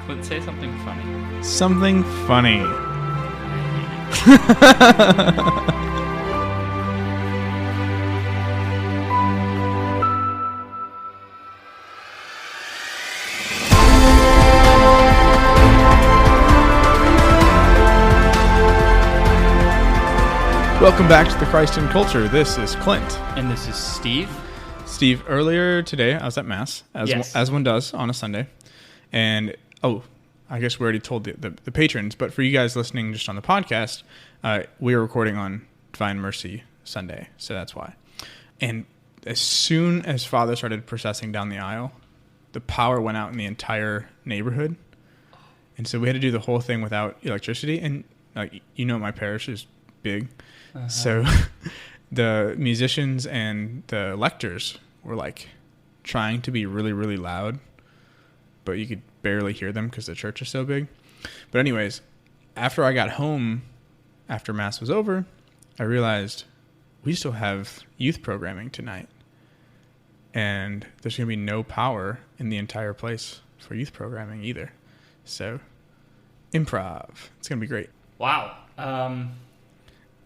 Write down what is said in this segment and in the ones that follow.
Clint, say something funny. Something funny. Welcome back to the Christ in Culture. This is Clint. And this is Steve. Steve, earlier today I was at Mass, as one does on a Sunday. And, I guess we already told the patrons, but for you guys listening just on the podcast, we are recording on Divine Mercy Sunday, so that's why. And as soon as Father started processing down the aisle, the power went out in the entire neighborhood. And so we had to do the whole thing without electricity. And, my parish is big. Uh-huh. So the musicians and the lectors were trying to be really, really loud, but you could barely hear them because the church is so big. But anyways, after I got home, after Mass was over, I realized we still have youth programming tonight. And there's going to be no power in the entire place for youth programming either. So, improv. It's going to be great. Wow.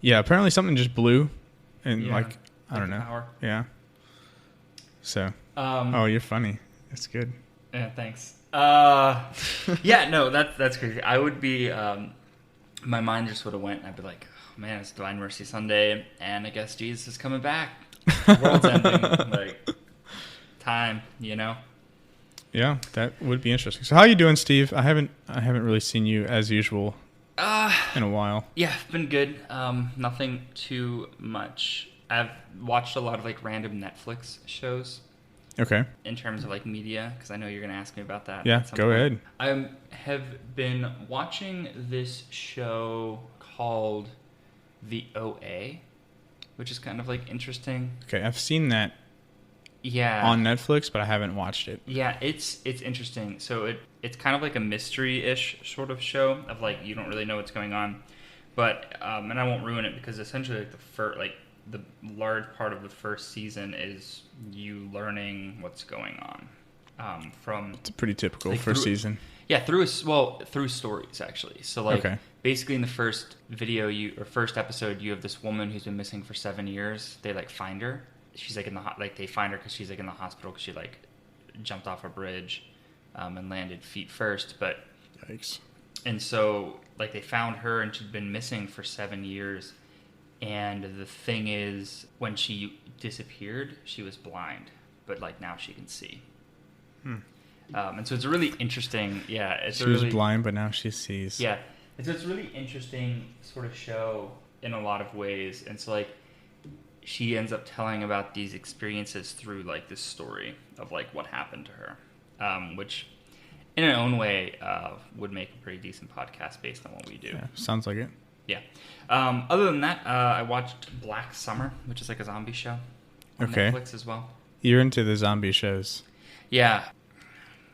Yeah, apparently something just blew. And I don't know. Power. Yeah. So, you're funny. That's good. Yeah, thanks. That's crazy. I would be, my mind just would have went, I'd be like, oh, man, it's Divine Mercy Sunday, and I guess Jesus is coming back. The world's ending. Time, Yeah, that would be interesting. So how are you doing, Steve? I haven't really seen you as usual in a while. Yeah, been good. Nothing too much. I've watched a lot of random Netflix shows. Okay. In terms of media, because I know you're going to ask me about that. Yeah, go ahead. I have been watching this show called The OA, which is kind of interesting. Okay, I've seen that. Yeah. On Netflix, but I haven't watched it. Yeah, it's interesting. So it's kind of like a mystery-ish sort of show of you don't really know what's going on, but and I won't ruin it because essentially the large part of the first season is you learning what's going on from. It's a pretty typical first season. Yeah, through stories actually. So basically in the first first episode, you have this woman who's been missing for 7 years. They find her. She's in the they find her because she's in the hospital because she jumped off a bridge and landed feet first. But yikes! And so they found her and she'd been missing for 7 years. And the thing is, when she disappeared, she was blind, but now she can see. And so it's a really interesting. Yeah, she was blind, but now she sees. Yeah, and so it's a really interesting sort of show in a lot of ways. And so she ends up telling about these experiences through this story of what happened to her, which in its own way would make a pretty decent podcast based on what we do. Yeah, sounds like it. Yeah. Other than that, I watched Black Summer, which is a zombie show on Netflix as well. You're into the zombie shows. Yeah.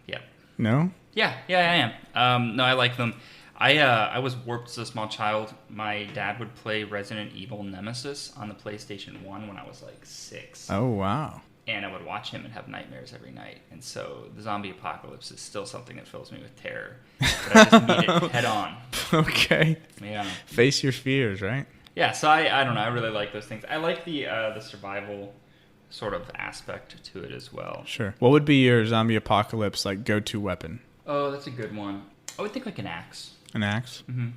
Yeah. No? Yeah, I am. No, I like them. I was warped as a small child. My dad would play Resident Evil Nemesis on the PlayStation 1 when I was 6. Oh, wow. And I would watch him and have nightmares every night. And so the zombie apocalypse is still something that fills me with terror. But I just meet it head on. Okay. Yeah. Face your fears, right? Yeah, so I don't know. I really like those things. I like the survival sort of aspect to it as well. Sure. What would be your zombie apocalypse go-to weapon? Oh, that's a good one. I would think an axe. An axe? Mm-hmm.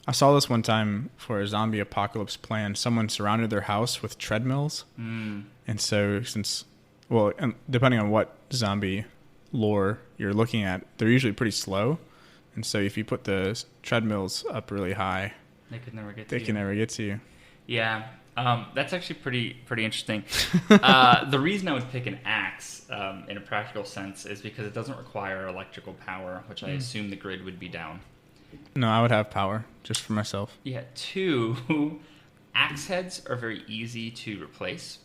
I saw this one time for a zombie apocalypse plan. Someone surrounded their house with treadmills. And so depending on what zombie lore you're looking at, they're usually pretty slow. And so if you put the treadmills up really high, they can never get to you. Yeah. That's actually pretty interesting. The reason I would pick an axe in a practical sense is because it doesn't require electrical power, which I assume the grid would be down. No, I would have power just for myself. Yeah. 2, axe heads are very easy to replace.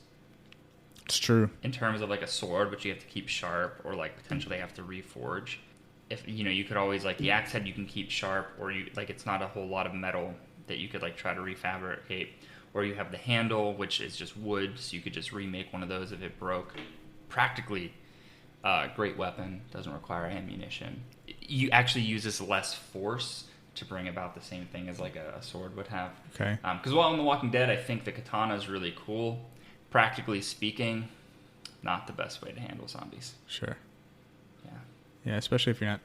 It's true. In terms of a sword, which you have to keep sharp, or potentially have to reforge. If you could always the axe head you can keep sharp, or it's not a whole lot of metal that you could try to refabricate. Or you have the handle, which is just wood, so you could just remake one of those if it broke. Practically, Great weapon, doesn't require ammunition. You actually uses less force to bring about the same thing as like a sword would have. Okay. Because while in The Walking Dead, I think the katana is really cool. Practically speaking, not the best way to handle zombies. Sure. Yeah. Yeah, especially if you're not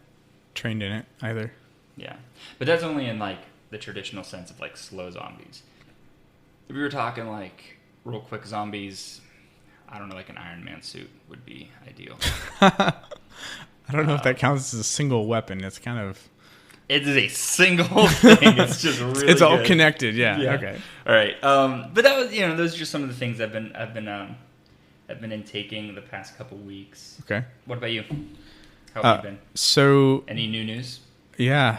trained in it either. Yeah. But that's only in like the traditional sense of like slow zombies. If we were talking like real quick zombies, I don't know, like an Iron Man suit would be ideal. I don't know if that counts as a single weapon. It's kind of... It is a single thing. It's just really it's all good. connected, yeah. Okay. All right. But that was, those are just some of the things I've been intaking the past couple weeks. Okay. What about you? How have you been? So... Any new news? Yeah.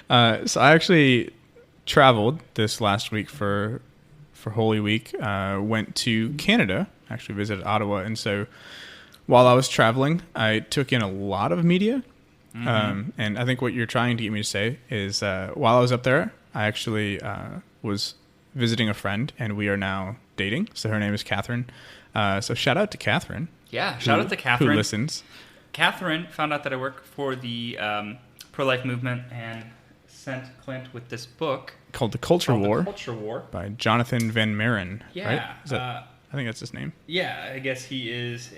So I actually traveled this last week for Holy Week. Went to Canada, actually visited Ottawa. And so while I was traveling, I took in a lot of media. Mm-hmm. And I think what you're trying to get me to say is while I was up there, I actually was visiting a friend, and we are now dating. So her name is Catherine. So shout out to Catherine. Yeah, shout out to Catherine. Who listens. Catherine found out that I work for the pro-life movement and sent Clint with this book called The Culture War. The Culture War. By Jonathon van Maren. Yeah. Right? I think that's his name. Yeah, I guess he is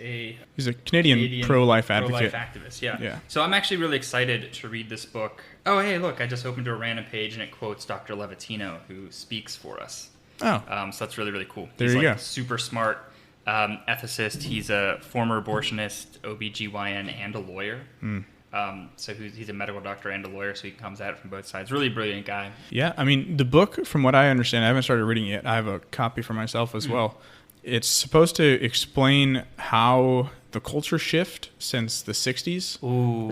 He's a Canadian pro-life advocate. Pro-life activist, yeah. So I'm actually really excited to read this book. Oh, hey, look, I just opened to a random page and it quotes Dr. Levatino, who speaks for us. Oh. So that's really, really cool. There you go. Super smart ethicist. He's a former abortionist, OBGYN, and a lawyer. So he's a medical doctor and a lawyer, so he comes at it from both sides. Really brilliant guy. Yeah, I mean, the book, from what I understand, I haven't started reading it yet. I have a copy for myself as well. It's supposed to explain how the culture shift since the 60s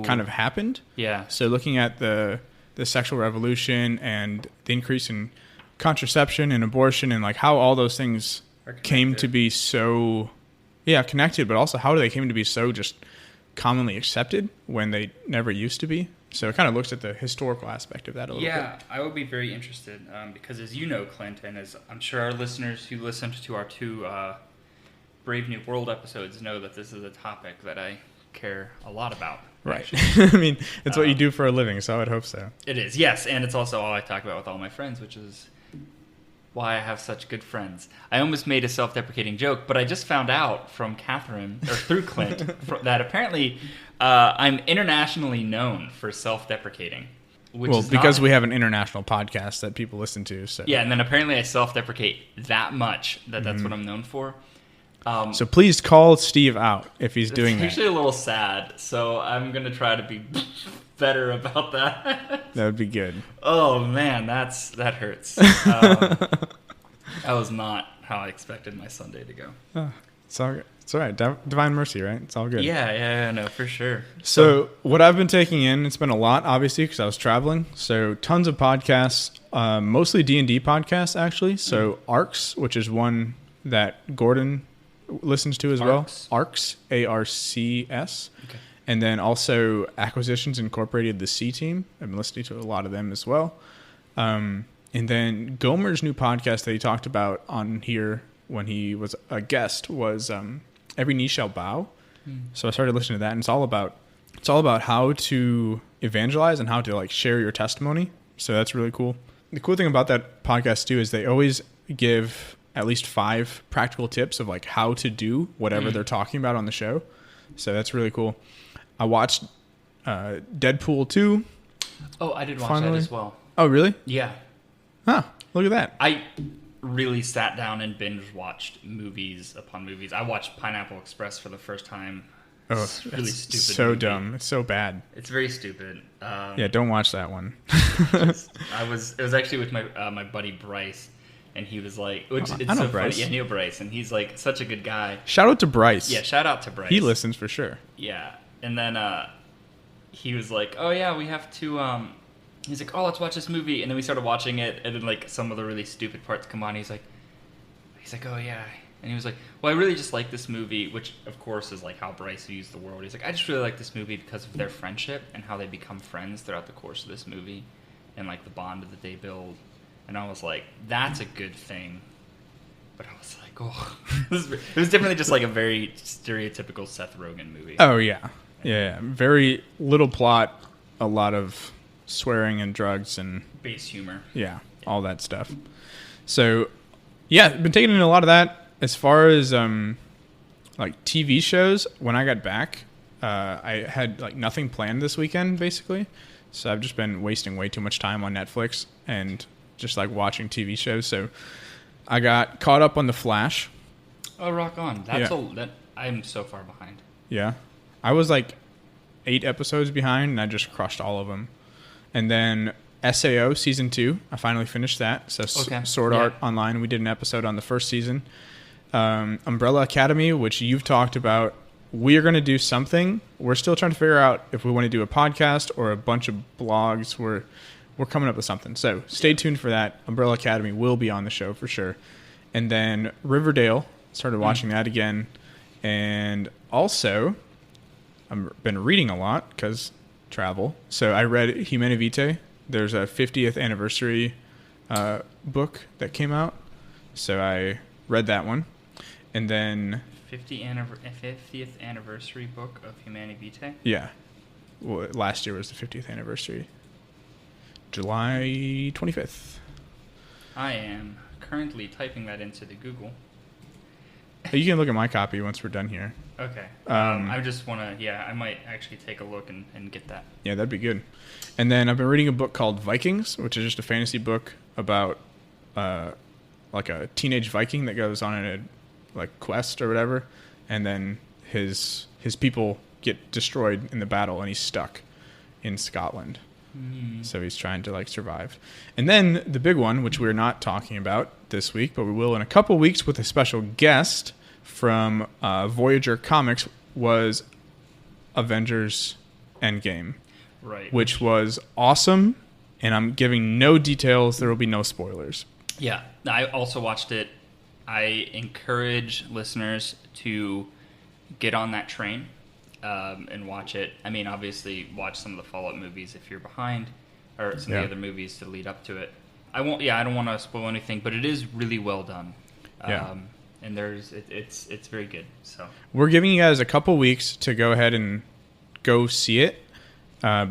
kind of happened. Yeah. So looking at the sexual revolution and the increase in contraception and abortion and like how all those things came to be so connected, but also how they came to be so just commonly accepted when they never used to be. So it kind of looks at the historical aspect of that a little bit. Yeah, I would be very interested because as you know, Clint, and as I'm sure our listeners who listened to our two Brave New World episodes know that this is a topic that I care a lot about. Right. I mean, it's what you do for a living, so I would hope so. It is, yes, and it's also all I talk about with all my friends, which is why I have such good friends. I almost made a self-deprecating joke, but I just found out from Catherine, or through Clint, that apparently I'm internationally known for self-deprecating. Because we have an international podcast that people listen to. So. Yeah, and then apparently I self-deprecate that much that's what I'm known for. So please call Steve out if he's doing that. It's actually a little sad, so I'm going to try to be better about that. That would be good. Oh, man, that hurts. That was not how I expected my Sunday to go. Oh, it's all good. It's all right. Divine mercy, right? It's all good. Yeah, no, for sure. So what I've been taking in, it's been a lot, obviously, because I was traveling. So tons of podcasts, mostly D&D podcasts, actually. So ARCS, which is one that Gordon listens to as well. ARCS, ARCS. Okay. And then also Acquisitions Incorporated, the C Team. I've been listening to a lot of them as well. And then Gomer's new podcast that he talked about on here when he was a guest was Every Knee Shall Bow. So I started listening to that, and it's all about how to evangelize and how to like share your testimony. So that's really cool. The cool thing about that podcast too is they always give at least 5 practical tips of like how to do whatever they're talking about on the show. So that's really cool. I watched Deadpool 2. Oh, I did watch that as well. Oh, really? Yeah. Huh. Look at that. I really sat down and binge watched movies upon movies. I watched Pineapple Express for the first time. Oh, it's really stupid. So movie. Dumb. It's so bad. It's very stupid. Yeah, don't watch that one. It was actually with my buddy Bryce, and he was like, it's I know so Bryce. funny. Yeah, Neil Bryce, and he's like such a good guy. Shout out to Bryce. Yeah, shout out to Bryce. He listens for sure. Yeah, and then he was like, oh yeah, we have to. He's like, oh, let's watch this movie, and then we started watching it, and then like some of the really stupid parts come on. He's like, oh yeah. And he was like, well, I really just like this movie, which, of course, is like how Bryce views the world. He's like, I just really like this movie because of their friendship and how they become friends throughout the course of this movie and, like, the bond that they build. And I was like, that's a good thing but I was like, oh, it was definitely just like a very stereotypical Seth Rogen movie. Oh yeah. Very little plot, a lot of swearing and drugs and base humor. Yeah, all that stuff. So, yeah, been taking in a lot of that. As far as like TV shows, when I got back, I had like nothing planned this weekend basically. So I've just been wasting way too much time on Netflix and just like watching TV shows. So I got caught up on The Flash. Oh, rock on! That I'm so far behind. Yeah, I was like 8 episodes behind, and I just crushed all of them. And then SAO season 2, I finally finished that. So Sword Art Online, we did an episode on the first season. Umbrella Academy, which you've talked about, we are going to do something. We're still trying to figure out if we want to do a podcast or a bunch of blogs. We're coming up with something. So stay tuned for that. Umbrella Academy will be on the show for sure. And then Riverdale, started watching that again. And also, I've been reading a lot because travel. So I read Humanae Vitae. There's a 50th anniversary book that came out. So I read that one. And then 50th anniversary book of Humanae Vitae? Yeah. Well, last year was the 50th anniversary. July 25th. I am currently typing that into the Google. You can look at my copy once we're done here. Okay. I just want to, I might actually take a look and get that. Yeah, that'd be good. And then I've been reading a book called Vikings, which is just a fantasy book about like a teenage Viking that goes on a like quest or whatever, and then his people get destroyed in the battle, and he's stuck in Scotland. So he's trying to like survive. And then the big one, which we're not talking about this week, but we will in a couple weeks with a special guest from Voyager Comics, was Avengers Endgame. Right. Which was awesome, and I'm giving no details. There will be no spoilers. Yeah, I also watched it. I encourage listeners to get on that train and watch it. I mean, obviously, watch some of the Fallout movies if you're behind, or some of the other movies to lead up to it. I don't want to spoil anything, but it is really well done. And it's very good. So we're giving you guys a couple weeks to go ahead and go see it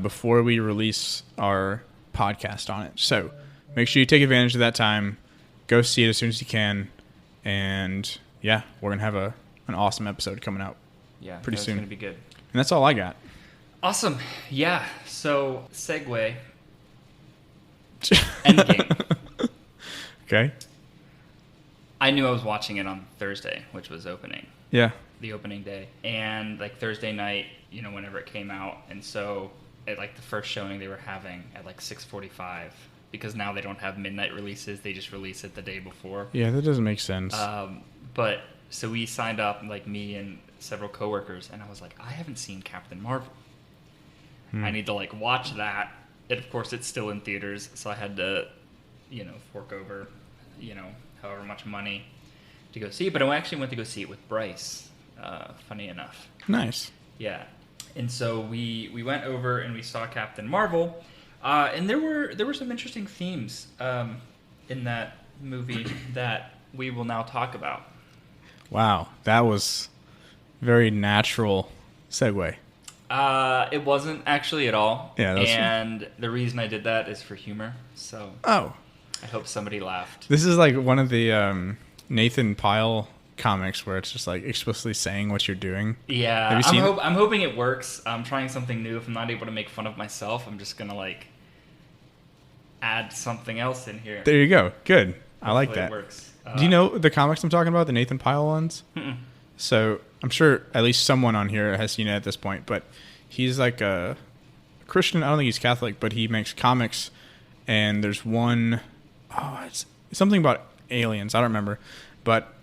before we release our podcast on it. So make sure you take advantage of that time. Go see it as soon as you can. And yeah, we're going to have an awesome episode coming out pretty soon. It's going to be good. And that's all I got. Awesome. Yeah. So segue. Endgame. Okay. I knew I was watching it on Thursday, which was opening. Yeah. The opening day. And like Thursday night, whenever it came out. And so at like the first showing they were having at like 6:45, because now they don't have midnight releases. They just release it the day before. Yeah, that doesn't make sense. But so we signed up, like me and several coworkers, and I was like, I haven't seen Captain Marvel. I need to like watch that. And of course, it's still in theaters, so I had to, fork over, however much money to go see it. But I actually went to go see it with Bryce. Funny enough. Nice. Yeah. And so we went over and we saw Captain Marvel. And there were some interesting themes in that movie that we will now talk about. Wow, that was very natural segue. It wasn't actually at all. Yeah, and the reason I did that is for humor. So I hope somebody laughed. This is like one of the Nathan Pyle comics where it's just like explicitly saying what you're doing. Yeah, Have you seen I'm hoping it works. I'm trying something new. If I'm not able to make fun of myself, I'm just gonna like add something else in here. There you go. Good. I like that. It works. Do you know the comics I'm talking about, the Nathan Pyle ones? Mm-mm. So I'm sure at least someone on here has seen it at this point, but he's like a Christian. I don't think he's Catholic, but he makes comics, and there's one, it's something about aliens. I don't remember, but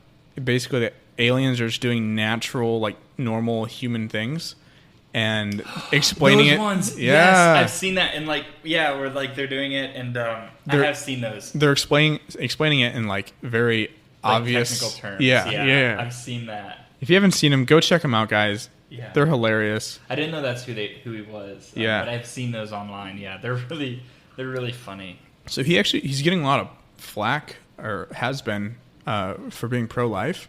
basically the aliens are just doing natural, like normal human things and explaining those it. Ones. Yeah. Yes, I've seen that, and like, where like they're doing it, and I have seen those. They're explaining it in like very obvious technical terms. Yeah. I've seen that. If you haven't seen them, go check them out, guys. Yeah, they're hilarious. I didn't know that's who he was. Yeah, but I've seen those online. Yeah, they're really funny. So he's getting a lot of flack, or has been, for being pro-life.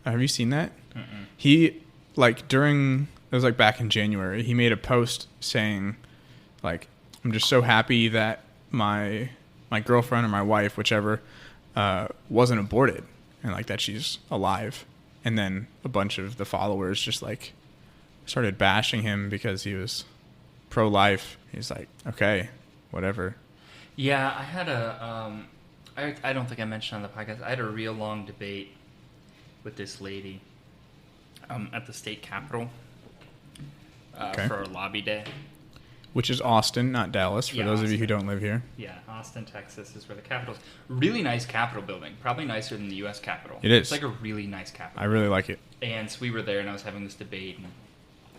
Have you seen that? Mm-mm. He, like, it was like back in January, he made a post saying, like, I'm just so happy that my girlfriend or my wife, whichever, wasn't aborted, and like that she's alive. And then a bunch of the followers just like started bashing him because he was pro-life. He's like, okay, whatever. Yeah, I had I don't think I mentioned on the podcast, I had a real long debate with this lady at the state capitol for our lobby day. Which is Austin, not Dallas, for those Austin. of you who don't live here. Yeah, Austin, Texas is where the Capitol is. Really nice Capitol building. Probably nicer than the U.S. Capitol. It is. It's like a really nice Capitol. I really like it. And so we were there, and I was having this debate, and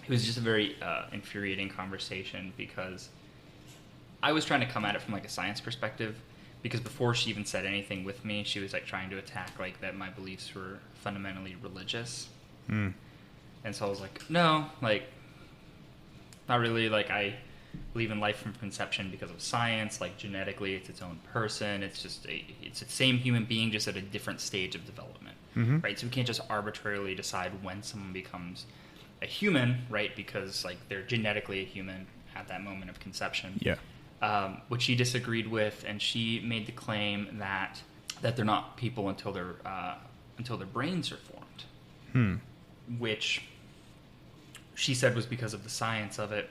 it was just a very infuriating conversation because I was trying to come at it from like a science perspective, because before she even said anything with me, she was like trying to attack like that my beliefs were fundamentally religious. Mm. And so I was like, no, like, not really. Like, I believe in life from conception because of science. Like, genetically, it's its own person. It's just it's the same human being, just at a different stage of development, right? So we can't just arbitrarily decide when someone becomes a human, right? Because like they're genetically a human at that moment of conception. Yeah. Which she disagreed with, and she made the claim that they're not people until their brains are formed, which she said was because of the science of it.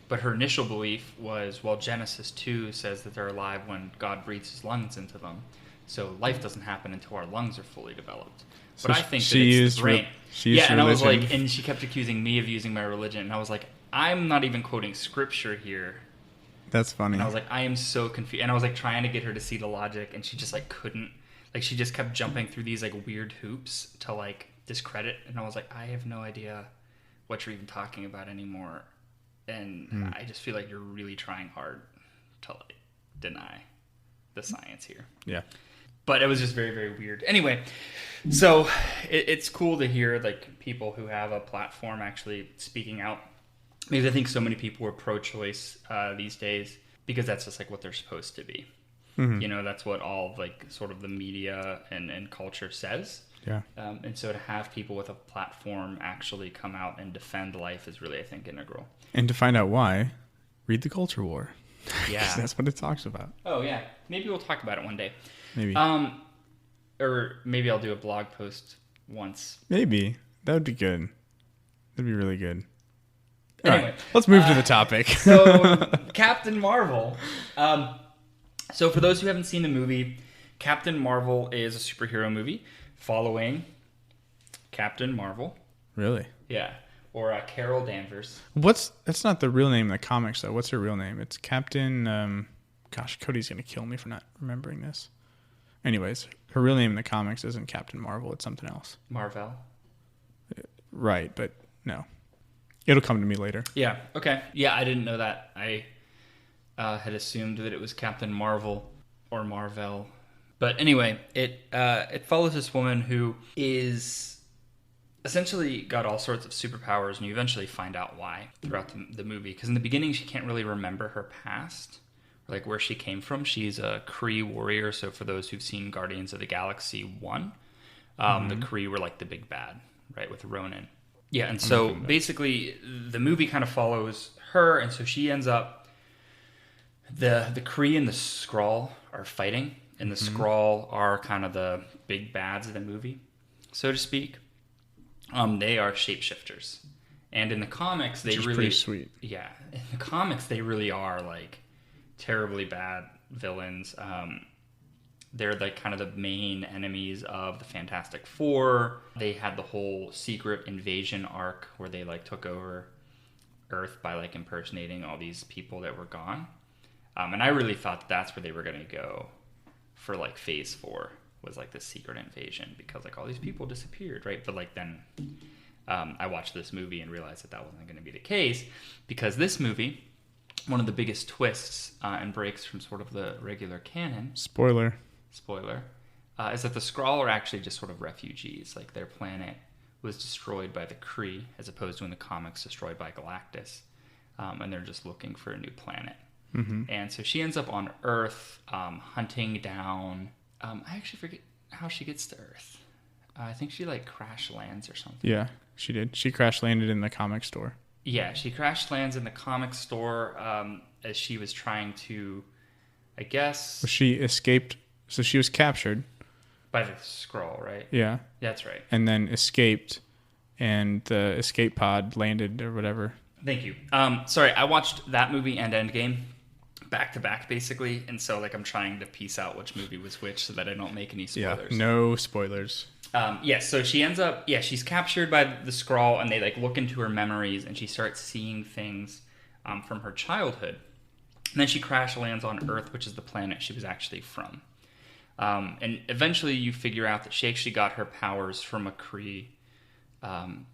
But her initial belief was, well, Genesis 2 says that they're alive when God breathes his lungs into them. So life doesn't happen until our lungs are fully developed. But I think that it's the brain. And I was like, and she kept accusing me of using my religion. And I was like, I'm not even quoting scripture here. That's funny. And I was like, I am so confused. And I was like trying to get her to see the logic, and she just like couldn't. Like she just kept jumping through these like weird hoops to like discredit. And I was like, I have no idea what you're even talking about anymore. And I just feel like you're really trying hard to like deny the science here. Yeah. But it was just very, very weird. Anyway, so it's cool to hear like people who have a platform actually speaking out. Because I think so many people are pro-choice these days because that's just like what they're supposed to be. Mm-hmm. You know, that's what all like sort of the media and culture says. Yeah. And so to have people with a platform actually come out and defend life is really, I think, integral. And to find out why, read The Culture War. Yeah. That's what it talks about. Oh, yeah. Maybe we'll talk about it one day. Maybe. Or maybe I'll do a blog post once. Maybe. That would be good. That'd be really good. Anyway. All right, let's move to the topic. So, Captain Marvel. So for those who haven't seen the movie, Captain Marvel is a superhero movie following Captain Marvel. Really? Yeah. Or Carol Danvers. That's not the real name in the comics, though. What's her real name? It's Captain... gosh, Cody's going to kill me for not remembering this. Anyways, her real name in the comics isn't Captain Marvel. It's something else. Marvell. Right, but no. It'll come to me later. Yeah, okay. Yeah, I didn't know that. I had assumed that it was Captain Marvel or Marvell. But anyway, it follows this woman who is essentially got all sorts of superpowers, and you eventually find out why throughout the movie. Because in the beginning, she can't really remember her past, or like where she came from. She's a Kree warrior. So for those who've seen Guardians of the Galaxy 1, the Kree were like the big bad, right, with Ronan. Yeah, and so basically the movie kind of follows her, and so she ends up... The Kree and the Skrull are fighting, and the Skrull are kind of the big bads of the movie, so to speak. They are shapeshifters, and in the comics, they really pretty sweet. Yeah, in the comics, they really are like terribly bad villains. They're like kind of the main enemies of the Fantastic Four. They had the whole secret invasion arc where they like took over Earth by like impersonating all these people that were gone. And I really thought that's where they were going to go for like Phase 4. Was like this secret invasion because like all these people disappeared, right? But like then I watched this movie and realized that wasn't going to be the case, because this movie, one of the biggest twists and breaks from sort of the regular canon, spoiler, is that the Skrull are actually just sort of refugees. Like their planet was destroyed by the Kree, as opposed to in the comics destroyed by Galactus, and they're just looking for a new planet. And so she ends up on Earth hunting down... I actually forget how she gets to Earth. I think she like crash lands or something. Yeah, she did. She crash landed in the comic store. Yeah, she crash lands in the comic store as she was trying to, I guess... Well, she escaped, so she was captured. By the Skrull, right? Yeah. That's right. And then escaped, and the escape pod landed or whatever. Thank you. Sorry, I watched that movie and Endgame back to back, basically, and so like I'm trying to piece out which movie was which so that I don't make any spoilers. Yeah, no spoilers. So she ends up, she's captured by the Skrull, and they like look into her memories, and she starts seeing things from her childhood. And then she crash lands on Earth, which is the planet she was actually from. And eventually you figure out that she actually got her powers from a Kree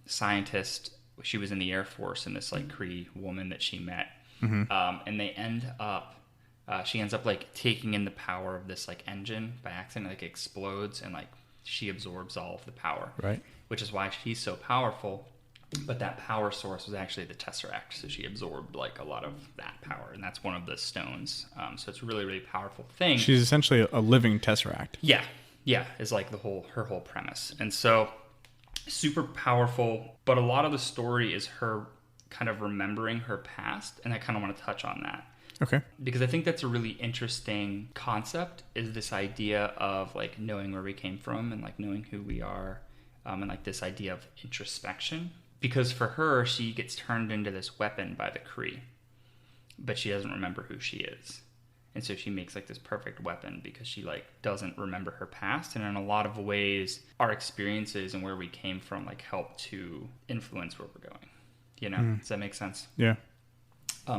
scientist. She was in the Air Force, and this like Kree woman that she met. Mm-hmm. And they end up, she ends up like taking in the power of this like engine by accident, like explodes, and like she absorbs all of the power, right? Which is why she's so powerful. But that power source was actually the Tesseract, so she absorbed like a lot of that power, and that's one of the stones. So it's a really, really powerful thing. She's essentially a living Tesseract. Yeah, is like her whole premise, and so super powerful. But a lot of the story is her kind of remembering her past, and I kind of want to touch on that. Okay. Because I think that's a really interesting concept, is this idea of like knowing where we came from and like knowing who we are, and like this idea of introspection. Because for her, she gets turned into this weapon by the Kree, but she doesn't remember who she is. And so she makes like this perfect weapon because she like doesn't remember her past. And in a lot of ways, our experiences and where we came from like help to influence where we're going. You know, Does that make sense? Yeah.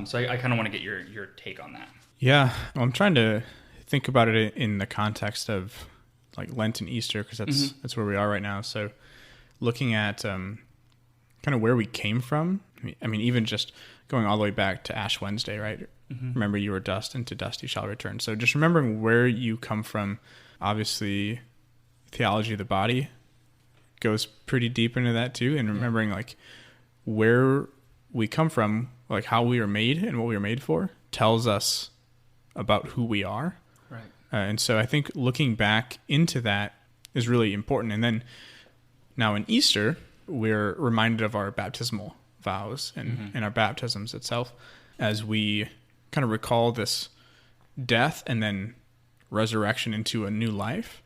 So I kind of want to get your take on that. Yeah. Well, I'm trying to think about it in the context of like Lent and Easter, because that's where we are right now. So looking at kind of where we came from. I mean, even just going all the way back to Ash Wednesday, right? Mm-hmm. Remember, you were dust, and to dust you shall return. So just remembering where you come from. Obviously, theology of the body goes pretty deep into that too, and remembering like where we come from, like how we are made and what we are made for, tells us about who we are. Right. And so I think looking back into that is really important. And then now in Easter, we're reminded of our baptismal vows and our baptisms itself, as we kind of recall this death and then resurrection into a new life,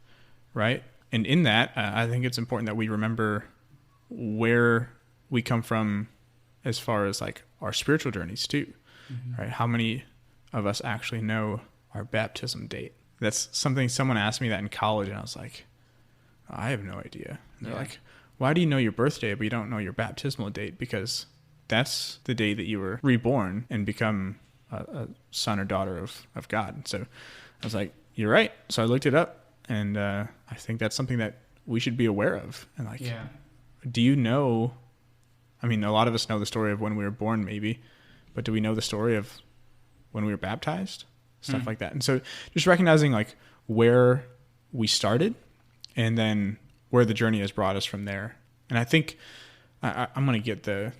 right? And in that, I think it's important that we remember where we come from as far as like our spiritual journeys too, right? How many of us actually know our baptism date? That's something someone asked me that in college, and I was like, I have no idea. And they're like, why do you know your birthday, but you don't know your baptismal date? Because that's the day that you were reborn and become a son or daughter of God. So I was like, you're right. So I looked it up, and I think that's something that we should be aware of. And like, do you know, I mean, a lot of us know the story of when we were born maybe, but do we know the story of when we were baptized? Stuff like that. And so just recognizing like where we started and then where the journey has brought us from there. And I think I'm going to get the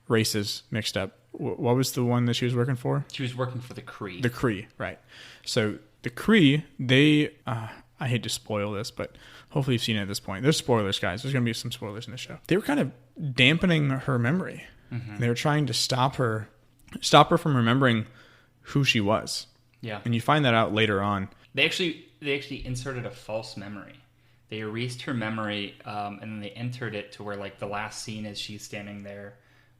races mixed up. What was the one that she was working for? She was working for the Kree. The Kree, right. So the Kree, they, I hate to spoil this, but hopefully you've seen it at this point. There's spoilers, guys. There's going to be some spoilers in the show. They were kind of dampening her memory. They were trying to stop her from remembering who she was. Yeah. And you find that out later on. They actually inserted a false memory. They erased her memory, and then they entered it to where like the last scene is she's standing there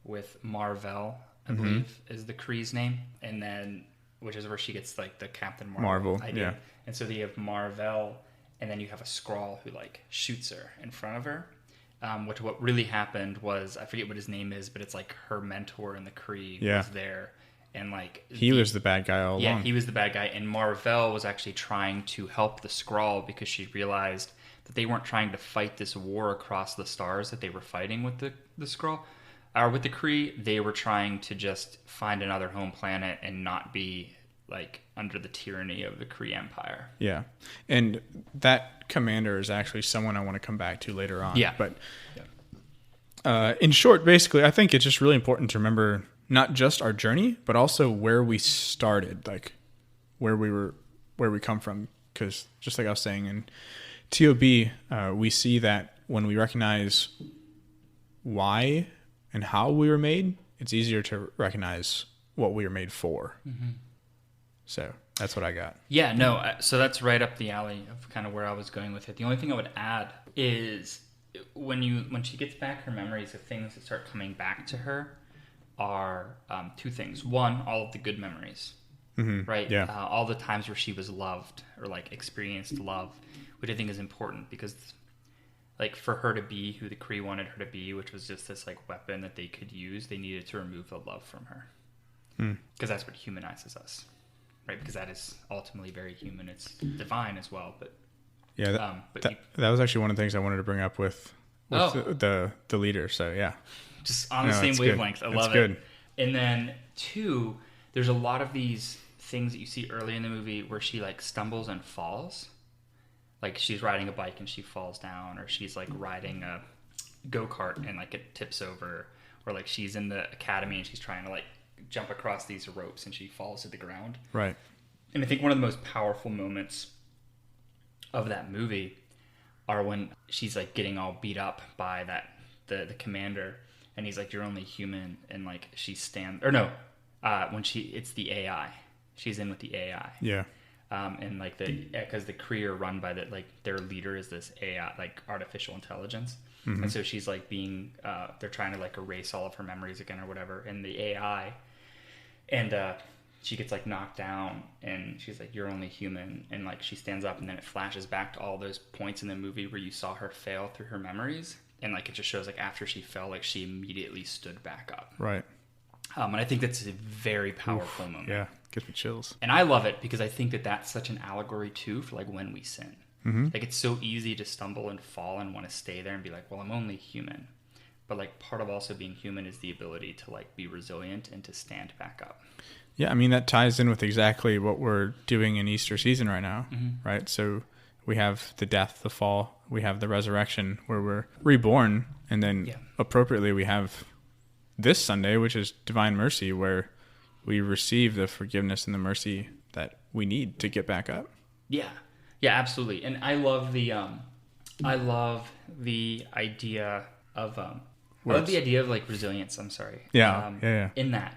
with Marvell, I believe is the Kree's name, and then which is where she gets like the Captain Marvel idea. Yeah. And so you have Marvell, and then you have a Skrull who like shoots her in front of her. Which what really happened was, I forget what his name is, but it's like her mentor in the Kree was there. And like he was the bad guy all along. Yeah, he was the bad guy, and Marvell was actually trying to help the Skrull because she realized that they weren't trying to fight this war across the stars that they were fighting with the Skrull, or with the Kree. They were trying to just find another home planet and not be like under the tyranny of the Kree Empire. Yeah, and that commander is actually someone I want to come back to later on. Yeah, but in short, basically, I think it's just really important to remember not just our journey, but also where we started, like where we come from. Because just like I was saying in TOB, we see that when we recognize why and how we were made, it's easier to recognize what we were made for. Mm-hmm. So that's what I got. Yeah, no, so that's right up the alley of kind of where I was going with it. The only thing I would add is when she gets back her memories, the things that start coming back to her are two things. One, all of the good memories, right? Yeah. All the times where she was loved or like experienced love, which I think is important because like for her to be who the Kree wanted her to be, which was just this like weapon that they could use, they needed to remove the love from her because that's what humanizes us, right? Because that is ultimately very human. It's divine as well, but yeah, that was actually one of the things I wanted to bring up with the leader. So yeah, just on the same wavelength. Good. I love it. And then two, there's a lot of these things that you see early in the movie where she like stumbles and falls. Like she's riding a bike and she falls down, or she's like riding a go-kart and like it tips over, or like she's in the academy and she's trying to like jump across these ropes and she falls to the ground. Right. And I think one of the most powerful moments of that movie are when she's like getting all beat up by the commander, and he's like, "You're only human," and like she it's the AI. She's in with the AI. Yeah. And like because the Kree are run by their leader is this AI, like artificial intelligence, and so she's like being they're trying to like erase all of her memories again or whatever, and the AI, and she gets like knocked down and she's like, "You're only human," and like she stands up and then it flashes back to all those points in the movie where you saw her fail through her memories, and like it just shows like after she fell, like she immediately stood back up. Right. And I think that's a very powerful moment. Yeah, gives me chills. And I love it because I think that that's such an allegory too for like when we sin. Like it's so easy to stumble and fall and want to stay there and be like, well, I'm only human. But like part of also being human is the ability to like be resilient and to stand back up. Yeah, I mean, that ties in with exactly what we're doing in Easter season right now, right? So we have the death, the fall, we have the resurrection where we're reborn, and then appropriately we have this Sunday, which is Divine Mercy, where we receive the forgiveness and the mercy that we need to get back up. Yeah, absolutely. And I love the idea of like resilience. I'm sorry. Yeah. In that,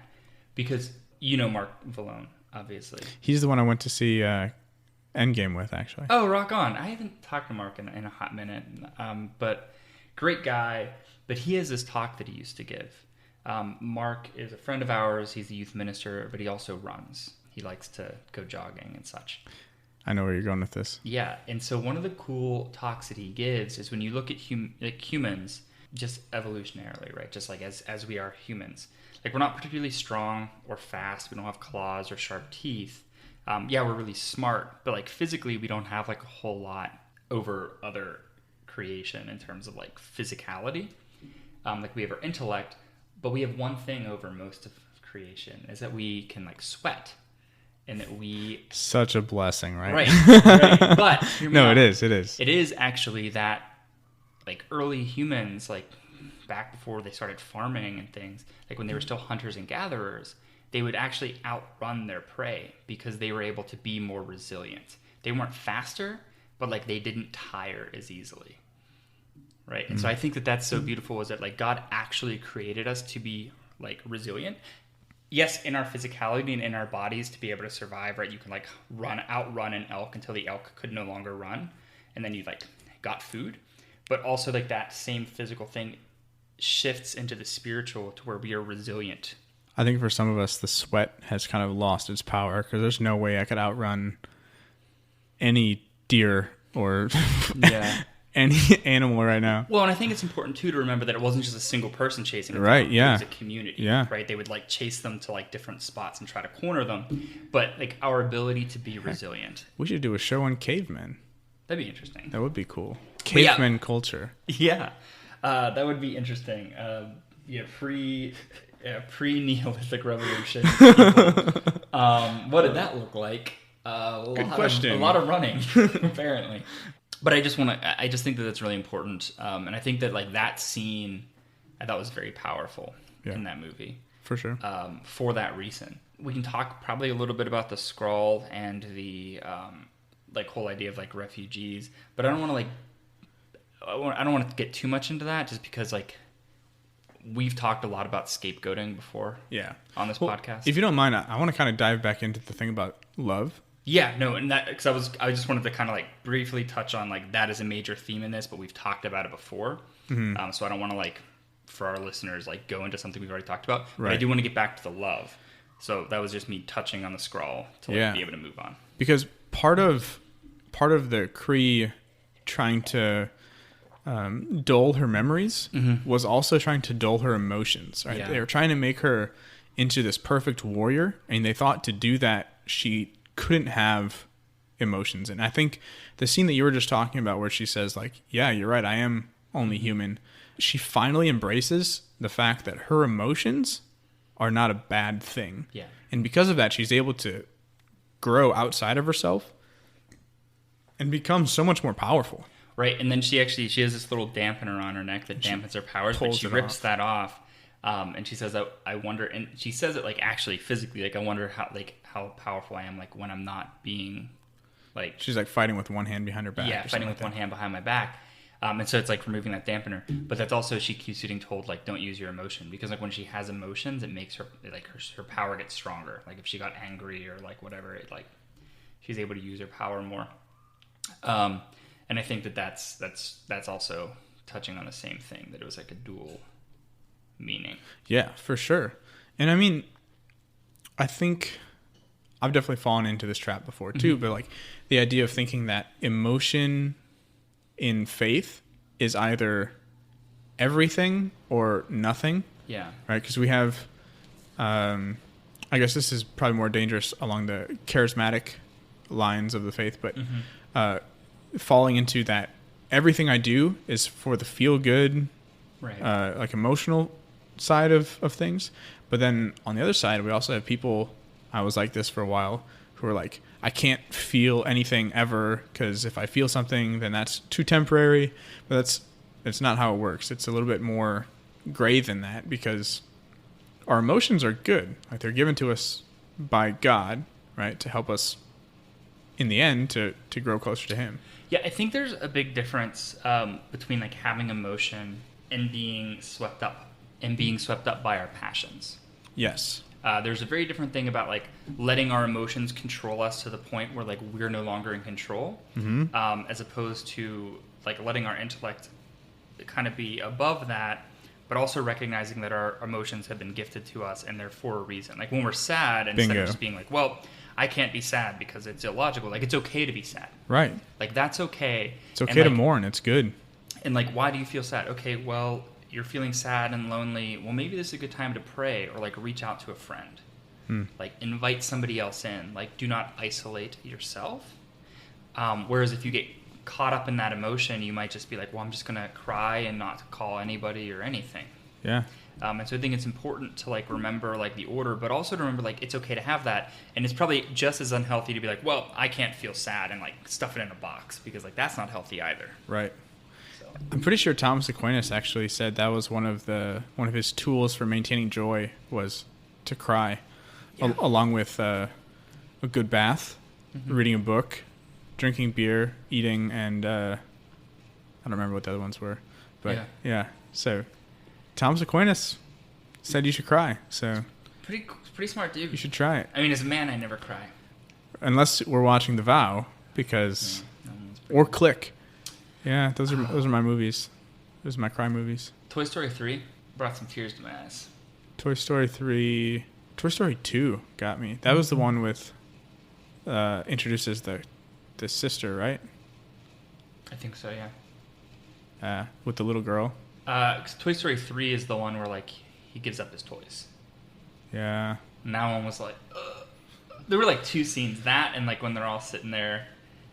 because Mark Vallone, obviously. He's the one I went to see Endgame with, actually. Oh, rock on. I haven't talked to Mark in a hot minute, but great guy. But he has this talk that he used to give. Mark is a friend of ours. He's a youth minister, but he also runs. He likes to go jogging and such. I know where you're going with this. Yeah, and so one of the cool talks that he gives is when you look at humans, just evolutionarily, right? Just like as we are humans. Like we're not particularly strong or fast. We don't have claws or sharp teeth. We're really smart, but like physically we don't have like a whole lot over other creation in terms of like physicality. Like we have our intellect, but we have one thing over most of creation is that we can like sweat, and that we such a blessing, right? Right. But no, it is. It is actually that like early humans, like back before they started farming and things, like when they were still hunters and gatherers, they would actually outrun their prey because they were able to be more resilient. They weren't faster, but like they didn't tire as easily. Right. And so I think that that's so beautiful, is that like God actually created us to be like resilient. Yes, in our physicality and in our bodies to be able to survive, right? You can like outrun an elk until the elk could no longer run, and then you like got food. But also like that same physical thing shifts into the spiritual to where we are resilient. I think for some of us, the sweat has kind of lost its power, because there's no way I could outrun any deer or any animal right now. Well, and I think it's important too to remember that it wasn't just a single person chasing them. Right, yeah. It was a community, right? They would like chase them to like different spots and try to corner them. But like our ability to be resilient. We should do a show on cavemen. That'd be interesting. That would be cool. Caveman culture. Yeah. That would be interesting. Pre-Neolithic revolution. What did that look like? Good question. A lot of running, apparently. But I just think that that's really important. And I think that like that scene, I thought was very powerful in that movie. For sure. For that reason. We can talk probably a little bit about the Skrull and the like whole idea of like refugees, but I don't want to like I don't want to get too much into that just because like we've talked a lot about scapegoating before. Yeah. On this podcast. If you don't mind, I want to kind of dive back into the thing about love. Yeah, no, and that because I just wanted to kind of like briefly touch on like that is a major theme in this, but we've talked about it before. Mm-hmm. So I don't want to like for our listeners like go into something we've already talked about. Right. But I do want to get back to the love. So that was just me touching on the scrawl to like, be able to move on. Because part of the Kree trying to dull her memories was also trying to dull her emotions. Right? Yeah. They were trying to make her into this perfect warrior, and they thought to do that she couldn't have emotions. And I think the scene that you were just talking about where she says like, yeah, you're right, I am only human. She finally embraces the fact that her emotions are not a bad thing. Yeah. And because of that, she's able to grow outside of herself and become so much more powerful. Right. And then she has this little dampener on her neck that dampens her powers, but she rips that off. And she says, I wonder, and she says it like actually physically, like, I wonder how powerful I am, like when I'm not being like, she's like fighting with one hand behind her back. Yeah. Fighting with one hand behind my back. And so it's like removing that dampener, but that's also, she keeps getting told like, don't use your emotion, because like when she has emotions, it makes her like her power gets stronger. Like if she got angry or like whatever, it like, she's able to use her power more. And I think that's also touching on the same thing, that it was like a dual meaning. Yeah, for sure. And I mean, I think I've definitely fallen into this trap before too, but like the idea of thinking that emotion in faith is either everything or nothing. Yeah. Right? Because we have, I guess this is probably more dangerous along the charismatic lines of the faith, but falling into that everything I do is for the feel good, right. Like emotional side of things. But then on the other side, we also have people, I was like this for a while, who are like, I can't feel anything ever, because if I feel something, then that's too temporary. But that's not how it works. It's a little bit more gray than that, because our emotions are good. Like they're given to us by God, right, to help us in the end to grow closer to Him. Yeah, I think there's a big difference between like having emotion and being swept up by our passions. Yes. There's a very different thing about like letting our emotions control us to the point where like we're no longer in control, as opposed to like letting our intellect kind of be above that, but also recognizing that our emotions have been gifted to us and they're for a reason. Like when we're sad, instead of just being like, well, I can't be sad because it's illogical. Like it's okay to be sad. Right. Like that's okay. It's okay to mourn. It's good. And like, why do you feel sad? Okay, well, you're feeling sad and lonely. Well, maybe this is a good time to pray or like reach out to a friend. Like invite somebody else in. Like do not isolate yourself. Whereas if you get caught up in that emotion, you might just be like, well, I'm just going to cry and not call anybody or anything. Yeah. And so I think it's important to like remember like the order, but also to remember like it's okay to have that. And it's probably just as unhealthy to be like, well, I can't feel sad and like stuff it in a box, because like that's not healthy either. Right. So I'm pretty sure Thomas Aquinas actually said that was one of his tools for maintaining joy was to cry, along with a good bath, reading a book, drinking beer, eating, and I don't remember what the other ones were, but yeah. So Thomas Aquinas said you should cry. So pretty smart dude. You should try it. I mean, as a man, I never cry. Unless we're watching The Vow, because or Click. Yeah, those are my movies. Those are my cry movies. Toy Story 3 brought some tears to my eyes. Toy Story 2 got me. That was the one with introduces the sister, right? I think so, yeah. With the little girl. Toy Story 3 is the one where like he gives up his toys. Yeah. And that one was like, there were like two scenes, that and like when they're all sitting there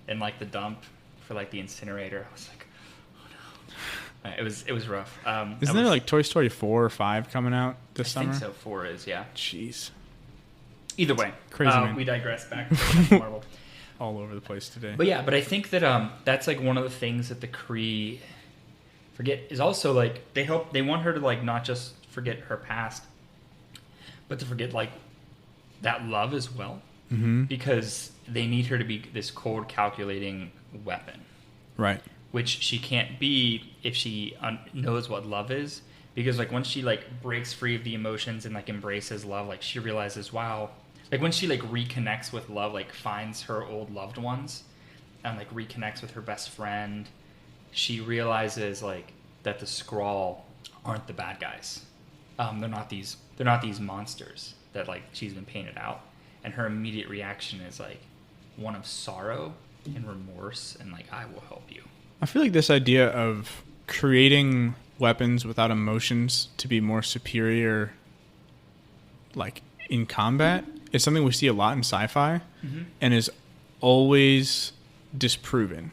in like the dump for like the incinerator. I was like, oh no. It was rough. Isn't there like Toy Story 4 or 5 coming out this summer? I think so. 4 is, yeah. Jeez. Either way, crazy. Man. We digress back to Marvel. All over the place today. But I think that that's like one of the things that the Kree forget is also like they want her to like not just forget her past, but to forget like that love as well. because they need her to be this cold, calculating weapon. Right. Which she can't be if she knows what love is. Because, like, once she, like, breaks free of the emotions and, like, embraces love, like, she realizes, wow. Like, when she, like, reconnects with love, like, finds her old loved ones and, like, reconnects with her best friend, she realizes, like, that the Skrull aren't the bad guys. They're not these monsters that, like, she's been painted out. And her immediate reaction is, like, one of sorrow and remorse and, like, I will help you. I feel like this idea of creating weapons without emotions to be more superior, like, in combat, is something we see a lot in sci-fi and is always disproven.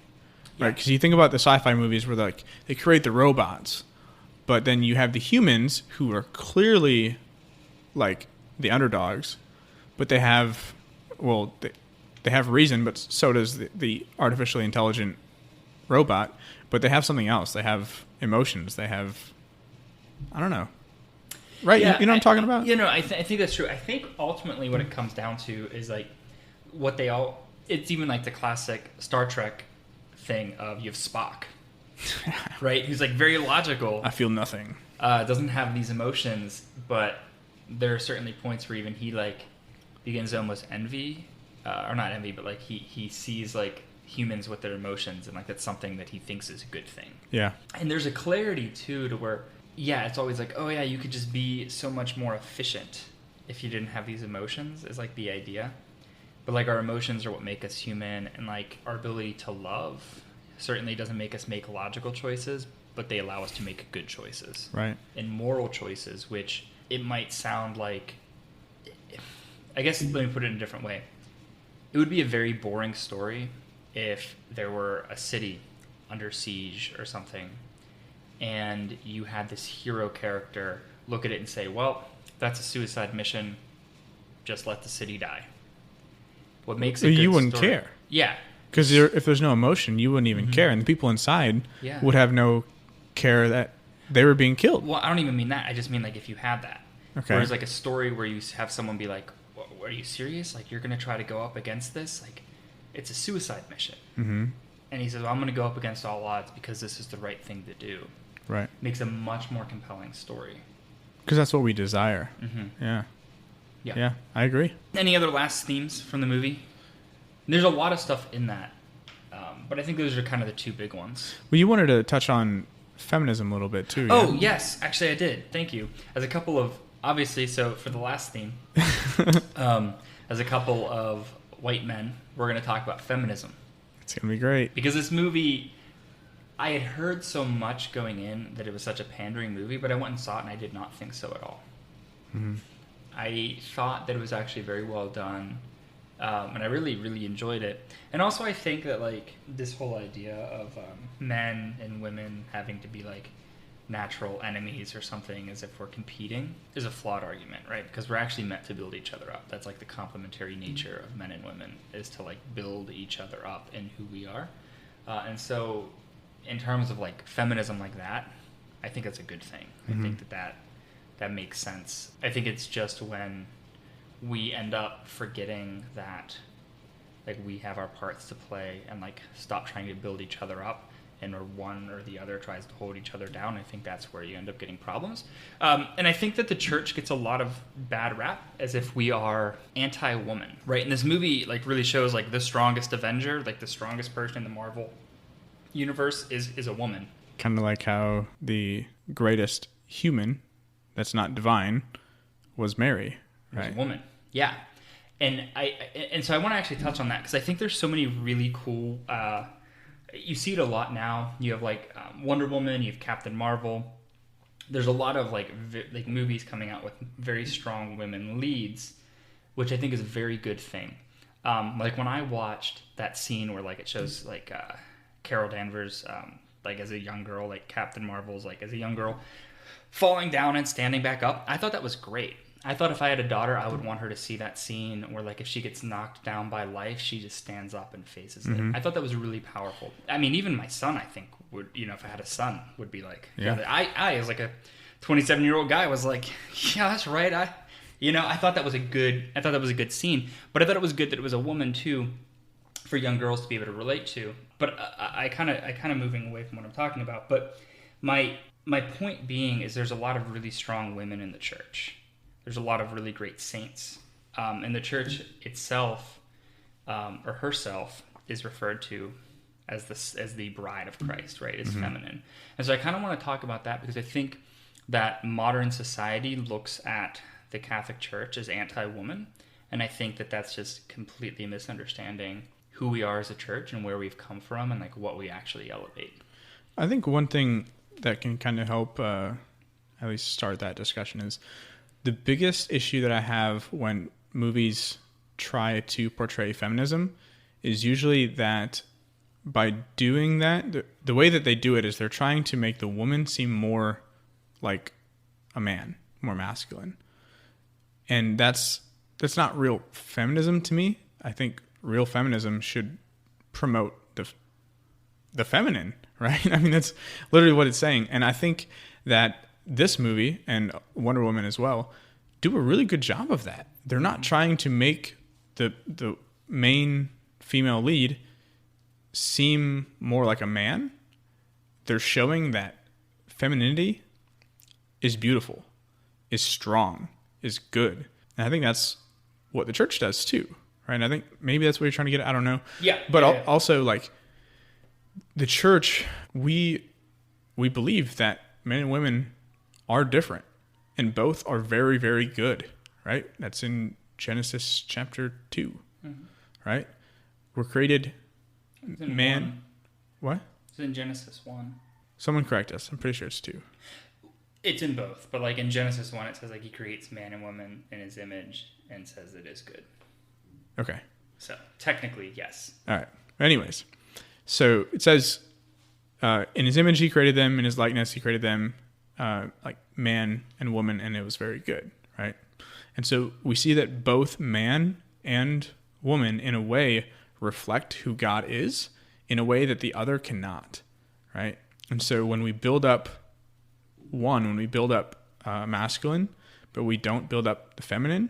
Right? Because you think about the sci-fi movies where, like, they create the robots, but then you have the humans who are clearly, like, the underdogs, but they have, well, they have reason, but so does the artificially intelligent robot, but they have something else. They have emotions. They have, I don't know. Right? Yeah, you know what I'm talking about? You know, I think that's true. I think ultimately what it comes down to is, like, what they all, it's even like the classic Star Trek thing of you have Spock, right? Who's, like, very logical. I feel nothing. Doesn't have these emotions, but there are certainly points where even he, like, begins to almost envy, or not envy, but, like, he sees, like, humans with their emotions, and, like, that's something that he thinks is a good thing. Yeah. And there's a clarity too to where, yeah, it's always like, oh yeah, you could just be so much more efficient if you didn't have these emotions, is, like, the idea. But, like, our emotions are what make us human, and, like, our ability to love certainly doesn't make us make logical choices, but they allow us to make good choices. Right. And moral choices, which it might sound like, I guess, let me put it in a different way. It would be a very boring story if there were a city under siege or something, and you had this hero character look at it and say, well, that's a suicide mission, just let the city die. What makes it you wouldn't care. Yeah. Because if there's no emotion, you wouldn't even care, and the people inside would have no care that they were being killed. Well, I don't even mean that. I just mean, like, if you had that. Okay. Whereas, like, a story where you have someone be like, are you serious? Like, you're going to try to go up against this? Like, it's a suicide mission. Mm-hmm. And he says, well, I'm going to go up against all odds because this is the right thing to do. Right. Makes a much more compelling story. Because that's what we desire. Mm-hmm. Yeah. Yeah, I agree. Any other last themes from the movie? There's a lot of stuff in that, but I think those are kind of the two big ones. Well, you wanted to touch on feminism a little bit, too. Oh, yes. Actually, I did. Thank you. As a couple of, obviously, so for the last theme, as a couple of white men, we're going to talk about feminism. It's going to be great. Because this movie, I had heard so much going in that it was such a pandering movie, but I went and saw it and I did not think so at all. Mm-hmm. I thought that it was actually very well done, and I really, really enjoyed it. And also I think that, like, this whole idea of men and women having to be, like, natural enemies or something as if we're competing is a flawed argument, right? Because we're actually meant to build each other up. That's, like, the complementary nature of men and women, is to, like, build each other up in who we are. And so in terms of, like, feminism like that, I think that's a good thing. Mm-hmm. I think that makes sense. I think it's just when we end up forgetting that, like, we have our parts to play and, like, stop trying to build each other up, and or one or the other tries to hold each other down. I think that's where you end up getting problems. And I think that the church gets a lot of bad rap as if we are anti-woman, right? And this movie, like, really shows, like, the strongest Avenger, like, the strongest person in the Marvel universe is a woman. Kind of like how the greatest human that's not divine was Mary, right? Was a woman. Yeah. And so I want to actually touch on that because I think there's so many really cool, you see it a lot now. You have, like, Wonder Woman, you have Captain Marvel. There's a lot of, like, movies coming out with very strong women leads, which I think is a very good thing. Like, when I watched that scene where, like, it shows, like, Carol Danvers, like, as a young girl, like, Captain Marvel's, like, as a young girl, falling down and standing back up, I thought that was great. I thought if I had a daughter, I would want her to see that scene where, like, if she gets knocked down by life, she just stands up and faces it. I thought that was really powerful. I mean, even my son, I think, would, you know, if I had a son, would be like, I as, like, a 27-year-old guy was like, yeah, that's right. I thought that was a good scene, but I thought it was good that it was a woman too, for young girls to be able to relate to. But I kind of moving away from what I'm talking about. But my point being is there's a lot of really strong women in the church. There's a lot of really great saints. And the church itself, or herself, is referred to as the bride of Christ, right? It's feminine. And so I kind of want to talk about that because I think that modern society looks at the Catholic Church as anti-woman. And I think that that's just completely misunderstanding who we are as a church and where we've come from and like what we actually elevate. I think one thing that can kind of help at least start that discussion is the biggest issue that I have when movies try to portray feminism is usually that by doing that, the way that they do it is they're trying to make the woman seem more like a man, more masculine. And that's not real feminism to me. I think real feminism should promote the feminine, right? I mean, that's literally what it's saying. And I think that this movie and Wonder Woman as well do a really good job of that. They're not trying to make the main female lead seem more like a man. They're showing that femininity is beautiful, is strong, is good. And I think that's what the church does too, right? And I think maybe that's what you're trying to get at. I don't know. Yeah. But also, like, the church, we believe that men and women are different and both are very, very good, right? That's in Genesis chapter 2, right? We're created man. 1. What? It's in Genesis 1. Someone correct us. I'm pretty sure it's 2. It's in both, but like in Genesis 1, it says like he creates man and woman in his image and says it is good. Okay. So technically, yes. All right. Anyways, so it says in his image he created them, in his likeness he created them, like man and woman, and it was very good, right? And so we see that both man and woman in a way reflect who God is in a way that the other cannot, right? And so when we build up masculine, but we don't build up the feminine,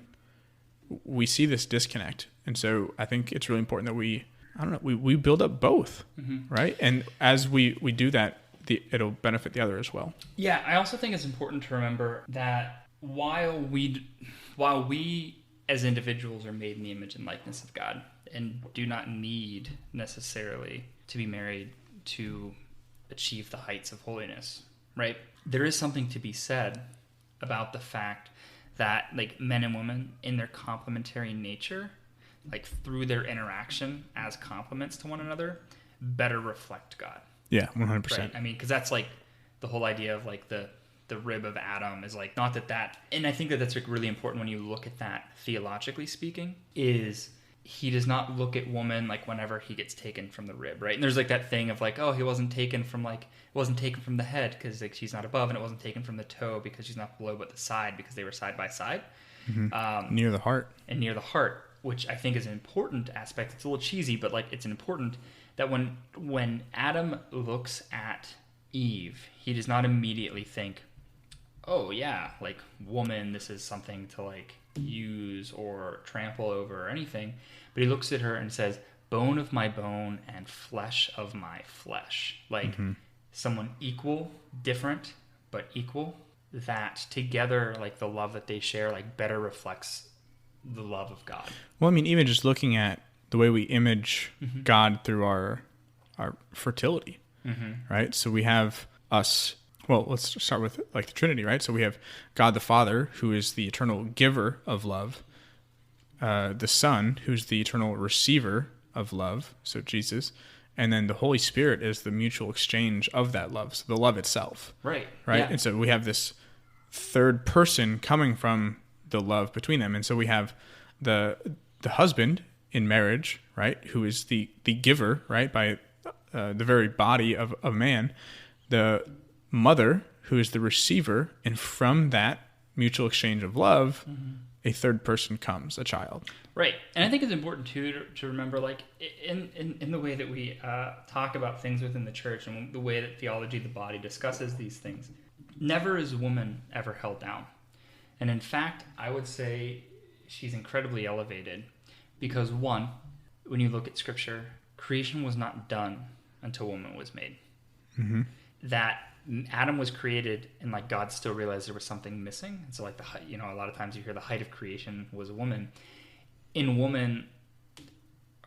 we see this disconnect. And so I think it's really important that we build up both, right? And as we do that, it'll benefit the other as well. Yeah, I also think it's important to remember that while we as individuals are made in the image and likeness of God and do not need necessarily to be married to achieve the heights of holiness, right? There is something to be said about the fact that like men and women in their complementary nature, like through their interaction as complements to one another, better reflect God. Yeah, 100%. Right? I mean, because that's like the whole idea of like the rib of Adam is like, not that, and I think that that's like really important when you look at that theologically speaking, is he does not look at woman like whenever he gets taken from the rib, right? And there's like that thing of like, oh, it wasn't taken from the head because like she's not above, and it wasn't taken from the toe because she's not below but the side because they were side by side. Near the heart. And near the heart, which I think is an important aspect. It's a little cheesy, but like it's important that when Adam looks at Eve, he does not immediately think, oh yeah, like woman, this is something to like use or trample over or anything. But he looks at her and says, bone of my bone and flesh of my flesh. Like someone equal, different, but equal. That together, like the love that they share, like better reflects the love of God. Well, I mean, even just looking at the way we image God through our fertility, right? So we have us. Well, let's start with like the Trinity, right? So we have God the Father, who is the eternal giver of love, the Son, who's the eternal receiver of love, so Jesus, and then the Holy Spirit is the mutual exchange of that love, so the love itself. Right. Right? Yeah. And so we have this third person coming from the love between them. And so we have the husband in marriage, right, who is the giver, right, by the very body of a man, the mother who is the receiver, and from that mutual exchange of love, a third person comes, a child. Right. And I think it's important too to remember, like in the way that we talk about things within the church and the way that theology of the body discusses these things, never is woman ever held down. And in fact, I would say she's incredibly elevated because, one, when you look at Scripture, creation was not done until woman was made. Mm-hmm. That Adam was created, and like God still realized there was something missing. And so, like a lot of times you hear the height of creation was a woman. In woman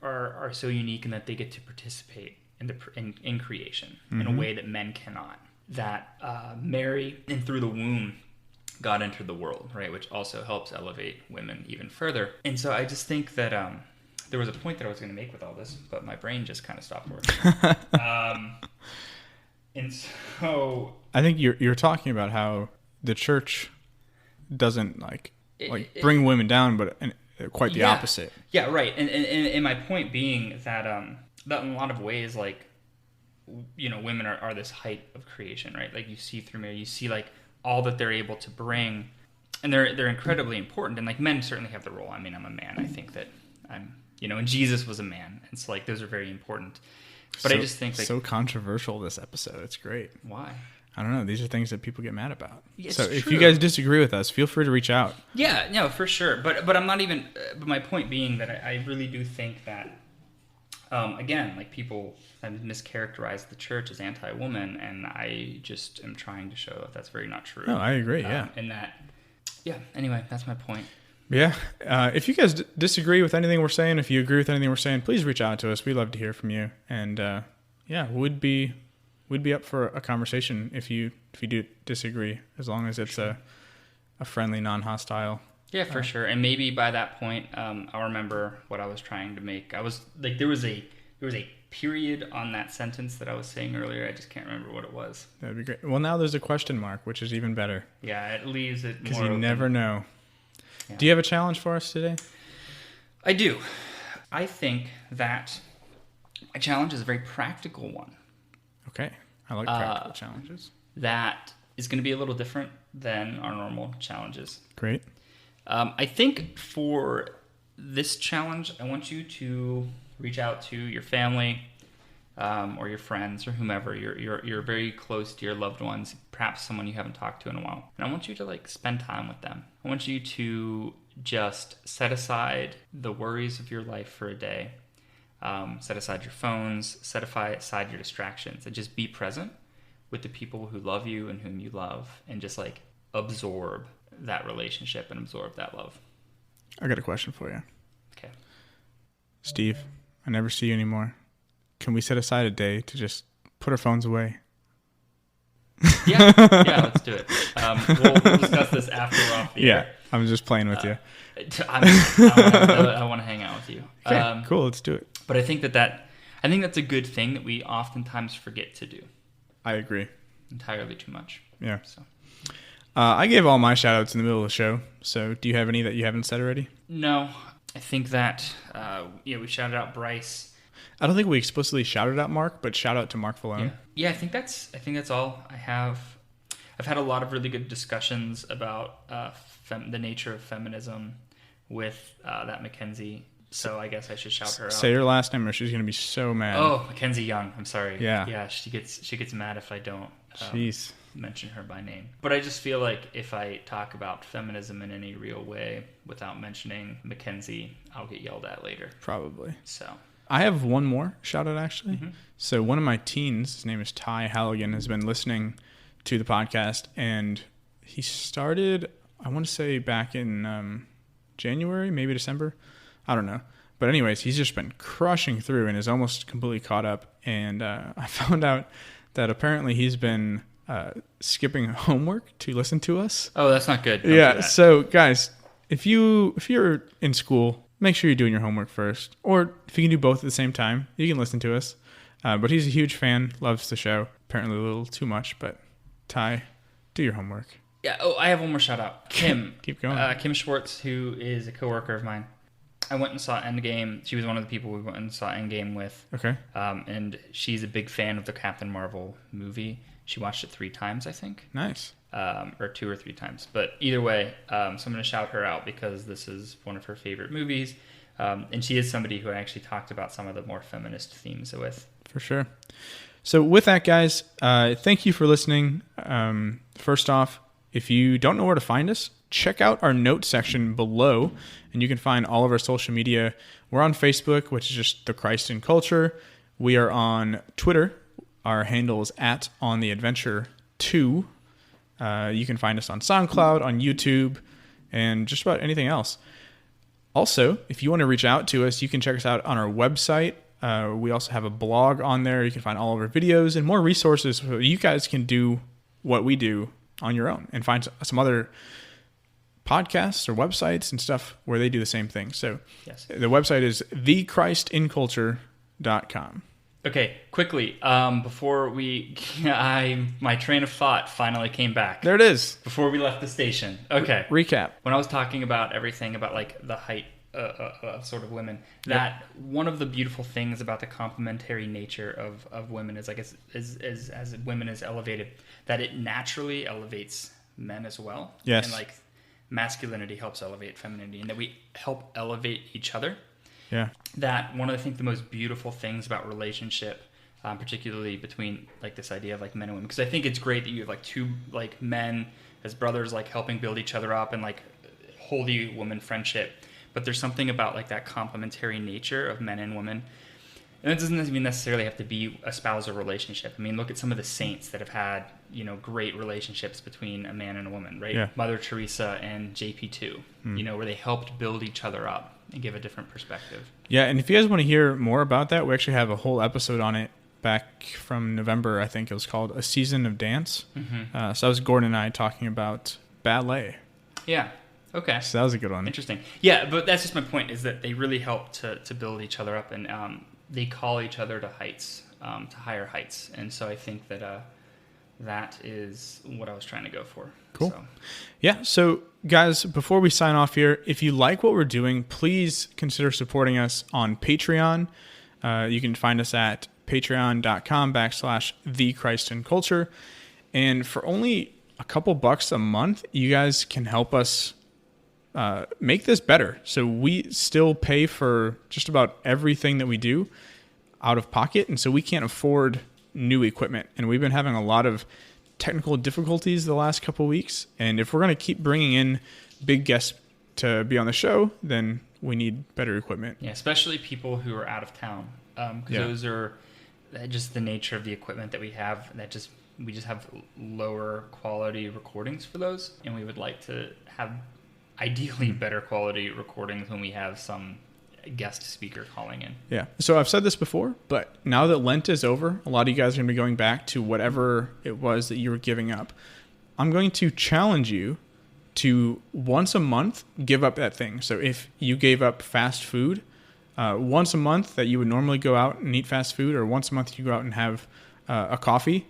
are so unique in that they get to participate in creation in a way that men cannot. That Mary, and through the womb, God entered the world, right? Which also helps elevate women even further. And so I just think that there was a point that I was going to make with all this, but my brain just kind of stopped working. And so I think you're talking about how the church doesn't bring women down, but quite the opposite. Yeah, right. And my point being that that in a lot of ways, like, women are this height of creation, right? Like you see through Mary, you see like all that they're able to bring, and they're incredibly important. And like men certainly have the role. I mean, I'm a man. I think that I'm, and Jesus was a man, and so like those are very important. But I just think like so controversial this episode. It's great. Why? I don't know. These are things that people get mad about. It's so true. If you guys disagree with us, feel free to reach out. Yeah, no, for sure. But I'm not even. But my point being that I really do think that, again, like people have mischaracterized the church as anti-woman, and I just am trying to show that that's very not true. No, I agree. Yeah. And that. Yeah. Anyway, that's my point. Yeah. If you guys disagree with anything we're saying, if you agree with anything we're saying, please reach out to us. We'd love to hear from you. And we'd be up for a conversation if you do disagree, as long as it's a friendly, non-hostile. Yeah, for sure. And maybe by that point, I'll remember what I was trying to make. I was like, there was a period on that sentence that I was saying earlier. I just can't remember what it was. That'd be great. Well, now there's a question mark, which is even better. Yeah, it leaves it more because you open. never know. Yeah. Do you have a challenge for us today? I do. I think that my challenge is a very practical one. Okay. I like practical challenges. That is going to be a little different than our normal challenges. Great. I think for this challenge, I want you to reach out to your family or your friends or whomever. You're very close to your loved ones, perhaps someone you haven't talked to in a while. And I want you to like spend time with them. I want you to just set aside the worries of your life for a day. Set aside your phones, set aside your distractions, and just be present with the people who love you and whom you love, and just like absorb that relationship and absorb that love. I got a question for you. Okay. Steve, I never see you anymore. Can we set aside a day to just put our phones away? Yeah, let's do it. We'll discuss this after we're off the air. I'm just playing with you. I want to hang out with you. Okay, cool. Let's do it. But I think that's a good thing that we oftentimes forget to do. I agree. Entirely too much. Yeah. So. I gave all my shout-outs in the middle of the show, so do you have any that you haven't said already? No. I think that we shouted out Bryce. I don't think we explicitly shouted out Mark, but shout out to Mark Falone. Yeah, I think that's all I have. I've had a lot of really good discussions about the nature of feminism with that Mackenzie. So I guess I should shout her out. Say her last name or she's going to be so mad. Oh, Mackenzie Young. I'm sorry. Yeah. Yeah, she gets mad if I don't mention her by name. But I just feel like if I talk about feminism in any real way without mentioning Mackenzie, I'll get yelled at later. Probably. So I have one more shout out actually. Mm-hmm. So one of my teens, his name is Ty Halligan, has been listening to the podcast, and he started, I want to say back in January, maybe December. I don't know. But anyways, he's just been crushing through and is almost completely caught up. And I found out that apparently he's been skipping homework to listen to us. Oh, that's not good. Yeah. So guys, if you're in school, make sure you're doing your homework first. Or if you can do both at the same time, you can listen to us. But he's a huge fan, loves the show. Apparently a little too much, but Ty, do your homework. Yeah. Oh, I have one more shout out. Kim. Keep going. Kim Schwartz, who is a coworker of mine. I went and saw Endgame. She was one of the people we went and saw Endgame with. Okay. And she's a big fan of the Captain Marvel movie. She watched it 3 times, I think. Nice. Or 2 or 3 times. But either way, so I'm going to shout her out because this is one of her favorite movies. And she is somebody who I actually talked about some of the more feminist themes with. For sure. So with that, guys, thank you for listening. First off, if you don't know where to find us, check out our notes section below, and you can find all of our social media. We're on Facebook, which is just The Christ in Culture. We are on Twitter. Our handle is @OnTheAdventure2. You can find us on SoundCloud, on YouTube, and just about anything else. Also, if you want to reach out to us, you can check us out on our website. We also have a blog on there. You can find all of our videos and more resources so you guys can do what we do on your own and find some other podcasts or websites and stuff where they do the same thing. So yes. The website is thechristinculture.com. Okay, quickly, before my train of thought finally came back. There it is. Before we left the station. Okay. Recap. When I was talking about everything about like the height of sort of women, that one of the beautiful things about the complementary nature of women is, I guess, as women is elevated, that it naturally elevates men as well. Yes. And like masculinity helps elevate femininity, and that we help elevate each other. Yeah. That one of the most beautiful things about relationship, particularly between like this idea of like men and women, because I think it's great that you have like two like men as brothers like helping build each other up and like holy woman friendship. But there's something about like that complementary nature of men and women. And it doesn't even necessarily have to be a spousal relationship. I mean, look at some of the saints that have had, great relationships between a man and a woman, right? Yeah. Mother Teresa and JP2, where they helped build each other up and give a different perspective. Yeah, and if you guys want to hear more about that, we actually have a whole episode on it back from November. I think it was called A Season of Dance. Mm-hmm. So that was Gordon and I talking about ballet. Yeah. Okay. So that was a good one. Interesting. Yeah, but that's just my point, is that they really help to build each other up, and they call each other to heights, to higher heights. And so I think that that is what I was trying to go for. Cool. So. Yeah. So guys, before we sign off here, if you like what we're doing, please consider supporting us on Patreon. You can find us at patreon.com/thechristinculture. And for only a couple bucks a month, you guys can help us make this better. So we still pay for just about everything that we do out of pocket. And so we can't afford new equipment. And we've been having a lot of technical difficulties the last couple weeks. And if we're going to keep bringing in big guests to be on the show, then we need better equipment. Yeah, especially people who are out of town. Those are just the nature of the equipment that we have. We just have lower quality recordings for those. And we would like to have ideally better quality recordings when we have some guest speaker calling in. Yeah. So I've said this before, but now that Lent is over, a lot of you guys are going to be going back to whatever it was that you were giving up. I'm going to challenge you to once a month give up that thing. So if you gave up fast food, once a month that you would normally go out and eat fast food, or once a month you go out and have a coffee,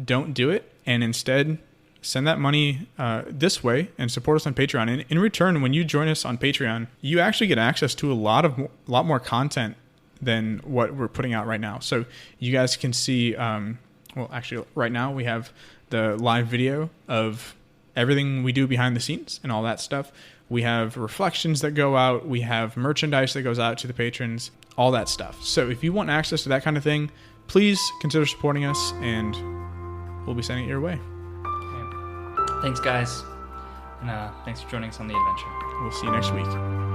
don't do it. And instead send that money this way and support us on Patreon. And in return, when you join us on Patreon, you actually get access to a lot more content than what we're putting out right now. So you guys can see, actually right now we have the live video of everything we do behind the scenes and all that stuff. We have reflections that go out. We have merchandise that goes out to the patrons, all that stuff. So if you want access to that kind of thing, please consider supporting us, and we'll be sending it your way. Thanks, guys. And thanks for joining us on the adventure. We'll see you next week.